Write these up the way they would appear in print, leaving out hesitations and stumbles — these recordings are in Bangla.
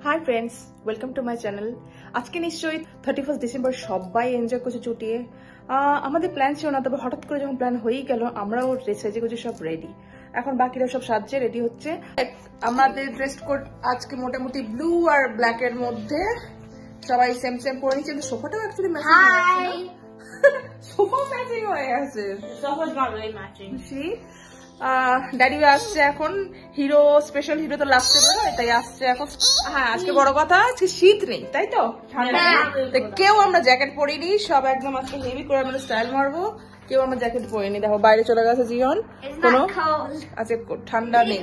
Hi friends, welcome to my channel. আজকে নিশ্চয়ই 31 ডিসেম্বর সবাই এনজয় করছে ছুটিয়ে। আমাদের প্ল্যান ছিল না, তবে হঠাৎ করে যখন প্ল্যান হয়েই গেল, আমরাও সেজে গুজে সব রেডি। এখন বাকিরা সব সাজছে, রেডি হচ্ছে। আমাদের ড্রেস কোড আজকে মোটামুটি ব্লু আর ব্ল্যাক এর মধ্যে, সবাই সেম সেম পরে নিচ্ছে। কিন্তু সোফাটাও অ্যাকচুয়ালি ম্যাচিং হয়ে আছে, সোফা ম্যাচিং হয়ে আছে, ড্যাডিও আসছে এখন। হিরো স্পেশাল হিরো তো লাস্টে বেরোয়, তাই আসছে এখন। হ্যাঁ, আজকে বড় কথা, আজকে শীত নেই, তাই তো ঠান্ডা নেই। কেউ আমরা জ্যাকেট পরিনি, সব একদম আজকে হেভি করে আমরা স্টাইল মারবো। কেউ আমরা জ্যাকেট পরিনি। দেখো বাইরে চলে গেছে জিয়ন, কোনো আজকে ঠান্ডা নেই,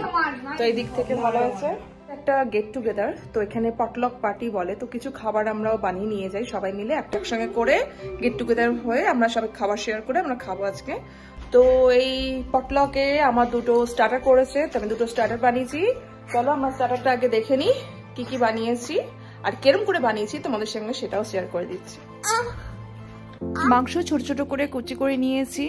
তো এই দিক থেকে ভালো হয়েছে। একটা গেট টুগেদার, তো এখানে পটলক পার্টি বলে, তো কিছু খাবার আমরাও বানিয়ে নিয়ে যাই সবাই মিলে একসঙ্গে করে। গেট টুগেদার হয়ে আমরা সবাই খাবার শেয়ার করে আমরা খাবো আজকে। তো এই পটলকে আমার দুটো স্টার্টার করেছে, তো আমি দুটো স্টার্টার বানিয়েছি। চলো আমরা স্টার্টারটা আগে দেখে নিই কি কি বানিয়েছি আর কেরম করে বানিয়েছি, তোমাদের সঙ্গে সেটাও শেয়ার করে দিচ্ছি। মাংস ছোট ছোট করে কুচি করে নিয়েছি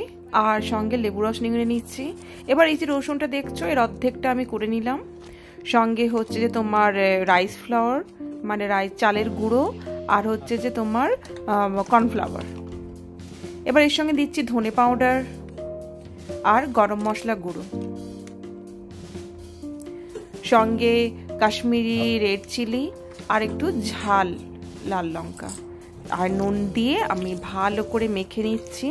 আর সঙ্গে লেবু রস নিংড়ে নিচ্ছি। এবার এই যে রসুনটা দেখছো, এর অর্ধেকটা আমি করে নিলাম। সঙ্গে হচ্ছে যে তোমার রাইস ফ্লাওয়ার, মানে রাইস চালের গুঁড়ো, আর হচ্ছে যে তোমার কর্নফ্লাওয়ার। এবার এর সঙ্গে দিচ্ছি ধনে পাউডার আর গরম মশলা গুঁড়ো, সঙ্গে কাশ্মীরি রেড চিলি আর একটু ঝাল লাল লঙ্কা আর নুন দিয়ে আমি ভালো করে মেখে নিচ্ছি।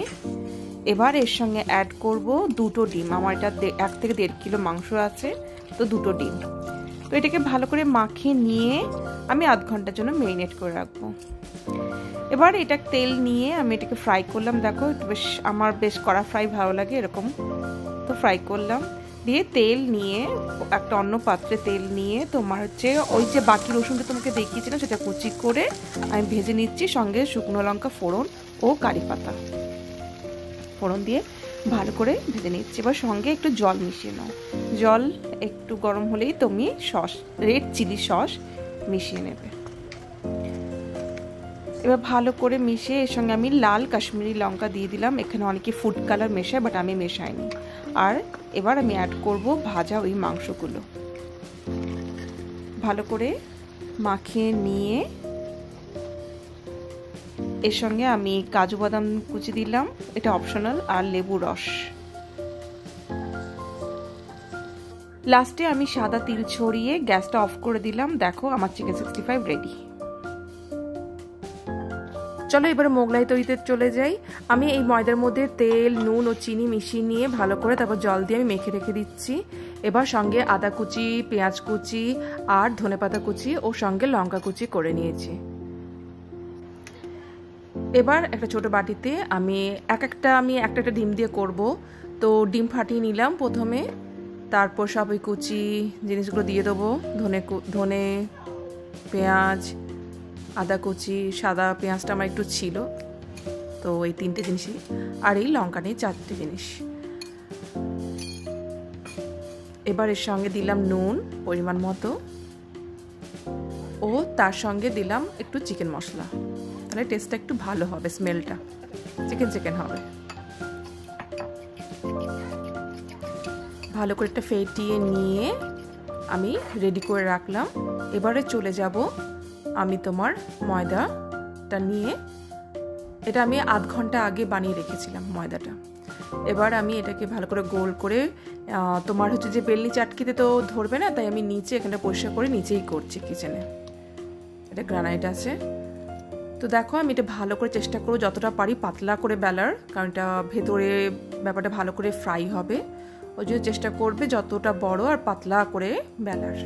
এবার এর সঙ্গে অ্যাড করব দুটো ডিম। আমার এটা 1 থেকে 1.5 কিলো মাংস আছে, তো দুটো ডিম। তো এটাকে ভালো করে মাখিয়ে নিয়ে আমি আধ ঘন্টার জন্য ম্যারিনেট করে রাখবো। এবার এটা তেল নিয়ে আমি এটাকে ফ্রাই করলাম। দেখো বেশ, আমার বেশ কড়া ফ্রাই ভালো লাগে এরকম, তো ফ্রাই করলাম। দিয়ে তেল নিয়ে একটা অন্য পাত্রে তেল নিয়ে তোমার হচ্ছে ওই যে বাকি রসুনটা তোমাকে দেখিয়েছিলাম সেটা কুচি করে আমি ভেজে নিচ্ছি। সঙ্গে শুকনো লঙ্কা ফোড়ন ও কারি পাতা ফোড়ন দিয়ে ভালো করে ভেজে নিচ্ছি। এবার সঙ্গে একটু জল মিশিয়ে নাও। জল একটু গরম হলেই তুমি সস, রেড চিলি সস মিশিয়ে নেবে। এবার ভালো করে মিশিয়ে এর সঙ্গে আমি লাল কাশ্মীরি লঙ্কা দিয়ে দিলাম। এখানে অনেকে ফুড কালার মেশায়, বাট আমি মেশাইনি। আর এবার আমি অ্যাড করব ভাজা ওই মাংসগুলো। ভালো করে মাখিয়ে নিয়ে এর সঙ্গে আমি কাজু বাদাম কুচি দিলাম, এটা অপশনাল, আর লেবু রস। লাস্টে আমি সাদা তিল ছড়িয়ে গ্যাসটা অফ করে দিলাম। দেখো আমার চিকেন 65 রেডি। চলো এবার মোগলাই তৈরিতে চলে যাই। আমি এই ময়দার মধ্যে তেল, নুন ও চিনি মিশিয়ে নিয়ে ভালো করে তারপর জল দিয়ে আমি মেখে রেখে দিচ্ছি। এবার সঙ্গে আদা কুচি, পেঁয়াজ কুচি আর ধনেপাতা কুচি ও সঙ্গে লঙ্কা কুচি করে নিয়েছি। এবার একটা ছোট বাটিতে আমি একটা ডিম দিয়ে করব, তো ডিম ফাটিয়ে নিলাম প্রথমে। তারপর সব ওই কুচি জিনিসগুলো দিয়ে দেবো, ধনে, পেঁয়াজ, আদা কুচি, সাদা পেঁয়াজটা আমার একটু ছিল, তো এই 3টে জিনিসই, আর এই লঙ্কা নিয়ে 4টে জিনিস। এবার এর সঙ্গে দিলাম নুন পরিমাণ মতো ও তার সঙ্গে দিলাম একটু চিকেন মশলা, তাহলে টেস্টটা একটু ভালো হবে, স্মেলটা চিকেন হবে। ভালো করে একটা ফেটিয়ে নিয়ে আমি রেডি করে রাখলাম। এবারে চলে যাব আমি তোমার ময়দাটা নিয়ে, এটা আমি আধ ঘন্টা আগে বানিয়ে রেখেছিলাম ময়দাটা। এবার আমি এটাকে ভালো করে গোল করে, তোমার হচ্ছে যে বেলনি চাটকিতে তো ধরবে না, তাই আমি নিচে এখানটা পরিষ্কার করে নিচেই করছি কিচেনে। এটা গ্রানাইট আছে, তো দেখো আমি এটা ভালো করে চেষ্টা করবো যতটা পারি পাতলা করে বেলার, কারণ এটা ভেতরে ব্যাপারটা ভালো করে ফ্রাই হবে, ওই জন্য চেষ্টা করবে যতটা বড় আর পাতলা করে বেলার।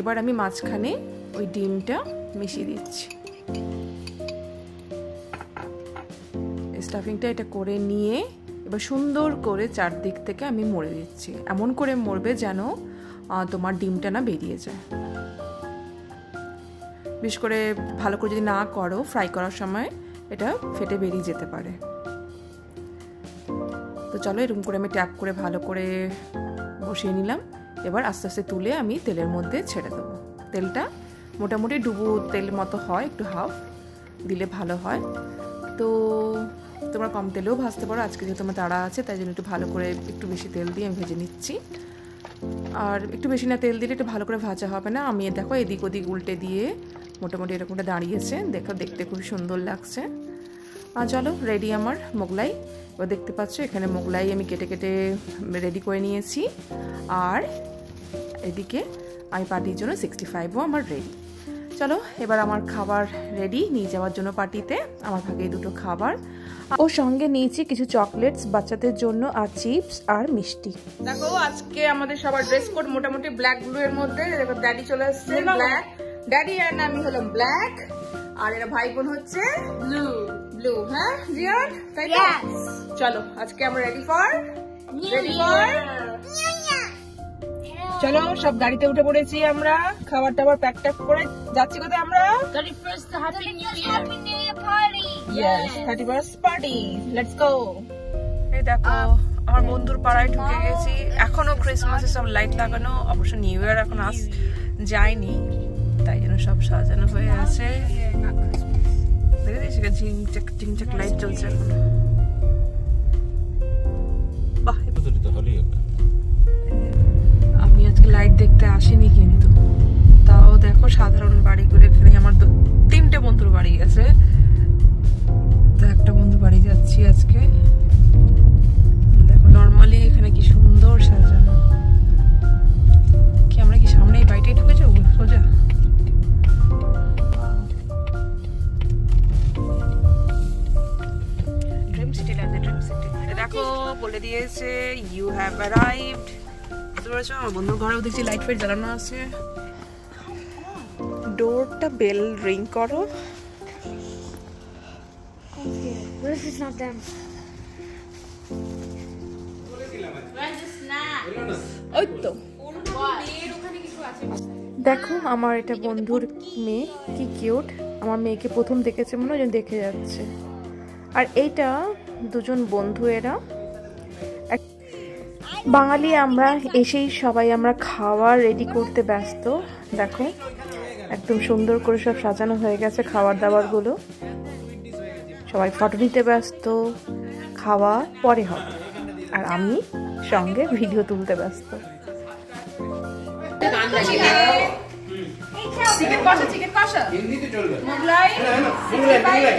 এবার আমি মাঝখানে ওই ডিমটা মিশিয়ে দিচ্ছি। স্টাফিংটা এটা করে নিয়ে এবার সুন্দর করে চারদিক থেকে আমি মুড়ে দিচ্ছি। এমন করে মুড়বে যেন তোমার ডিমটা না বেরিয়ে যায়। বিশেষ করে ভালো করে যদি না করো, ফ্রাই করার সময় এটা ফেটে বেরিয়ে যেতে পারে। তো চলো এরকম করে আমি ট্যাপ করে ভালো করে বসিয়ে নিলাম। এবার আস্তে আস্তে তুলে আমি তেলের মধ্যে ছেড়ে দেবো। তেলটা মোটামুটি ডুবো তেল মতো হয়, একটু হাফ দিলে ভালো হয়। তো তোমরা কম তেলেও ভাজতে পারো, আজকে যেহেতু আমার তাড়া আছে তাই জন্য একটু ভালো করে একটু বেশি তেল দিয়ে আমি ভেজে নিচ্ছি। আর একটু বেশি না তেল দিলে একটু ভালো করে ভাজা হবে না। আমি দেখো এদিক ওদিক উল্টে দিয়ে মোটামুটি এরকমটা দাঁড়িয়েছে, দেখো দেখতে খুব সুন্দর লাগছে। আর চলো রেডি আমার মোগলাই। এবার দেখতে পাচ্ছ এখানে মোগলাই আমি কেটে কেটে রেডি করে নিয়েছি। আর এদিকে আমি পার্টির জন্য 65ও আমার রেডি। চলো এবার আমার খাবার রেডি নিয়ে যাওয়ার জন্য পার্টিতে। আমার ভাগে দুটো খাবার ও সঙ্গে নিয়েছি কিছু চকলেটস বাচ্চাদের জন্য, আর চিপস আর মিষ্টি। দেখো আজকে আমাদের সবার ড্রেস কোড মোটামুটি ব্ল্যাক ব্লু এর মধ্যে। দেখো ড্যাডি চলে আসছে ব্ল্যাক, ড্যাডি আর আমি হলাম ব্ল্যাক, আর এরা ভাই বোন হচ্ছে ব্লু। ব্লু, হ্যাঁ জিয়ান, তাই তো? চলো আজকে আমরা রেডি ফর চলো সব গাড়িতে উঠে পড়েছি আমরা, খাবার টাবার প্যাক ট্যাক করে যাচ্ছি কোথায় আমরা? 31st happy new year party. Yes 31st party, let's go. এই দেখো আমার বন্ধুর পাড়ায় ঢুকে গেছি। এখনো ক্রিসমাসে সব লাইট লাগানো, অবশ্য নিউ ইয়ার এখন যায়নি, তাই জন্য সব সাজানো হয়ে আছে। দেখেছিস ঝিংচাক ঝিংচাক লাইট জ্বলছে এখন। বাহ, আমি আজকে লাইট দেখতে আসিনি কিন্তু তাও দেখো সাধারণ বাড়িগুলো। এখানে আমার 3টে বন্ধুর বাড়ি আছে, তো একটা বন্ধুর বাড়ি যাচ্ছি আজকে। দেখো নর্মালি এখানে কি সুন্দর সাজানো। কি আমরা কি সামনে এই বাড়িটাই ঢুকে যাবো সোজা? ড্রিম সিটি লাগছে, ড্রিম সিটি। দেখো বলে দিয়েছে ইউ হ্যাভ অ্যারাইভড। আমার বন্ধুর ঘরেও দেখছি লাইট ফাইট জ্বালানো আছে। ডোরটা বেল রিং করো। ওই তো দেখো আমার এটা বন্ধুর মেয়ে, কি কিউট। আমার মেয়েকে প্রথম দেখেছে মনে হয়, দেখে যাচ্ছে। আর এইটা দুজন বন্ধু, এরা বাঙালি। আমরা এসেই সবাই আমরা খাওয়ার রেডি করতে ব্যস্ত। দেখো একদম সুন্দর করে সব সাজানো হয়ে গেছে খাবার দাবারগুলো। সবাই ফটো নিতে ব্যস্ত, খাওয়া পরে হবে, আর আমি সঙ্গে ভিডিও তুলতে ব্যস্ত। চিকেন কষা, চিকেন কষা, মোগলাই,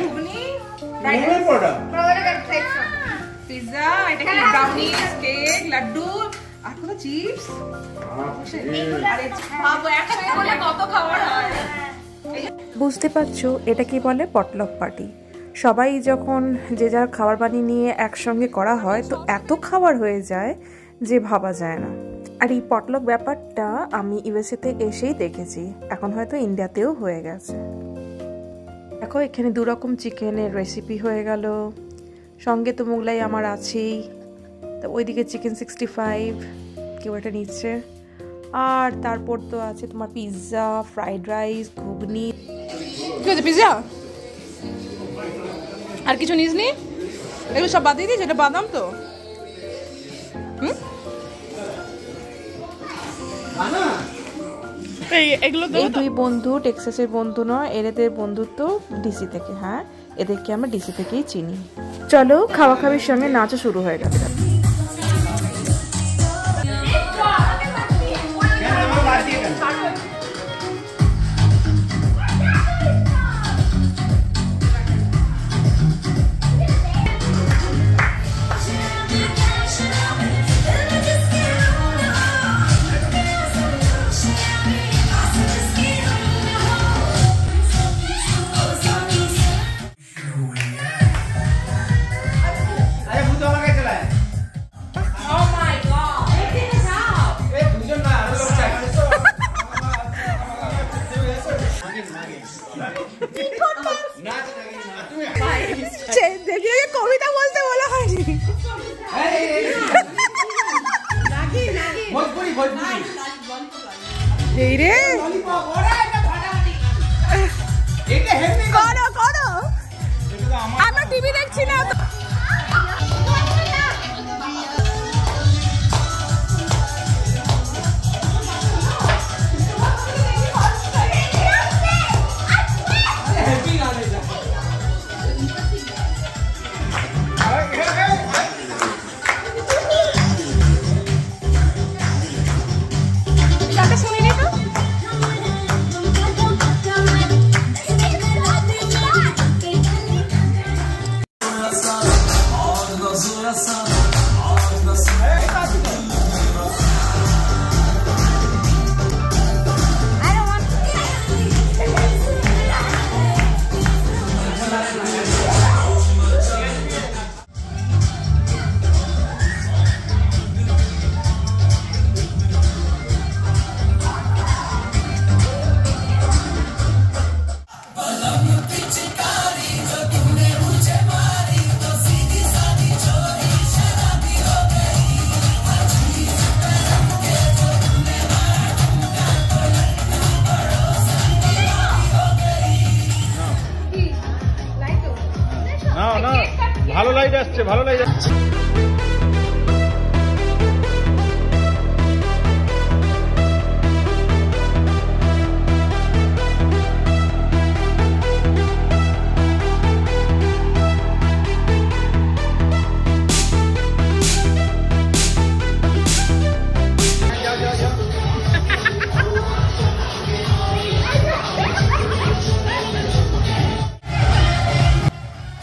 ঘুগনি, পিজ্জা, এটা কি ব্রাউনিজ, কেক, লাড্ডু, আর কত চিপস। বুঝতে পারছো এটা কি বলে? পটলক পার্টি। সবাই যখন যে যার খাবার বানিয়ে নিয়ে একসঙ্গে করা হয় তো এত খাবার হয়ে যায় যে ভাবা যায় না। আর এই পটলক ব্যাপারটা আমি ইউএসএতে এসেই দেখেছি, এখন হয়তো ইন্ডিয়াতেও হয়ে গেছে। দেখো এখানে 2 রকম চিকেনের রেসিপি হয়ে গেল, সঙ্গে তো মোগলাই আমার আছেই। তো ওইদিকে চিকেন 65 কেউ এটা নিচ্ছে, আর তারপর তো আছে তোমার পিৎজা, ফ্রাইড রাইস, ঘুগনি। ঠিক আছে পিৎজা, আর কিছু নিস নি? এগুলো সব বাদ দিয়ে দিয়েছে, এটা বাদাম তো। এগুলো এই 2 বন্ধু টেক্সাসের বন্ধু নয়, এদের বন্ধুত্ব ডিসি থেকে। হ্যাঁ এদেরকে আমরা ডিসি থেকেই চিনি। চলো খাওয়া খাবির সঙ্গে নাচও শুরু হয়ে গেছে। देखिए कविता बोलते बोला हमारी रे करो करो আমরা টিভি দেখছি না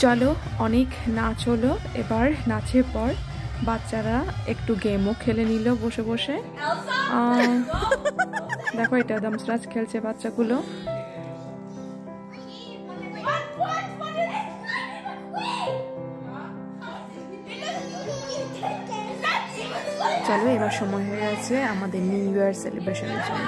চলো অনেক নাচ হলো, এবার নাচের পর বাচ্চারা একটু গেমও খেলে নিল বসে বসে। দেখো এটা দামসরাজ খেলছে বাচ্চাগুলো। চলো এবার সময় হয়ে গেছে আমাদের নিউ ইয়ার সেলিব্রেশনের জন্য।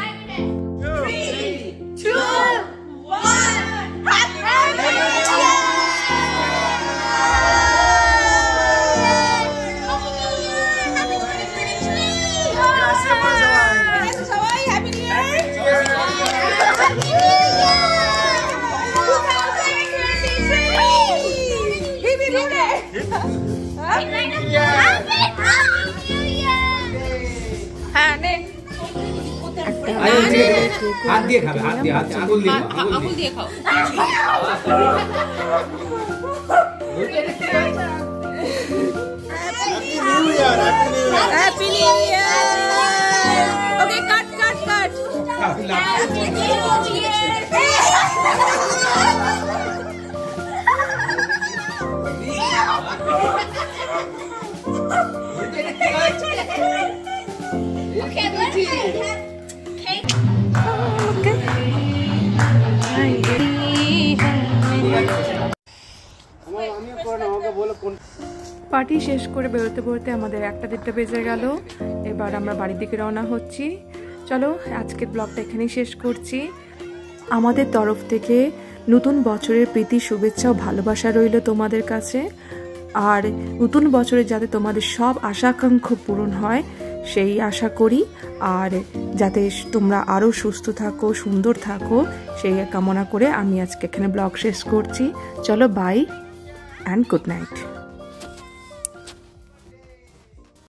হাত দিয়ে খাবে, হাত দিয়ে, আঙুল দিয়ে খাও, আঙুল দিয়ে খাও। Happy new year. Okay cut cut cut. Happy new year. Okay, let's have cake. Party শেষ করে বেরোতে বেরোতে আমাদের 1-1:30 বেজে গেল। এবার আমরা বাড়ির দিকে রওনা হচ্ছি। চলো আজকের ব্লগটা এখানেই শেষ করছি। আমাদের তরফ থেকে নতুন বছরের প্রীতি শুভেচ্ছা ও ভালোবাসা রইল তোমাদের কাছে। আর নতুন বছরে যাতে তোমাদের সব আশা আকাঙ্ক্ষা পূরণ হয় সেই আশা করি, আর যাতে তোমরা আরও সুস্থ থাকো, সুন্দর থাকো সেই কামনা করে আমি আজকে এখানে ব্লগ শেষ করছি। চলো বাই অ্যান্ড গুড নাইট।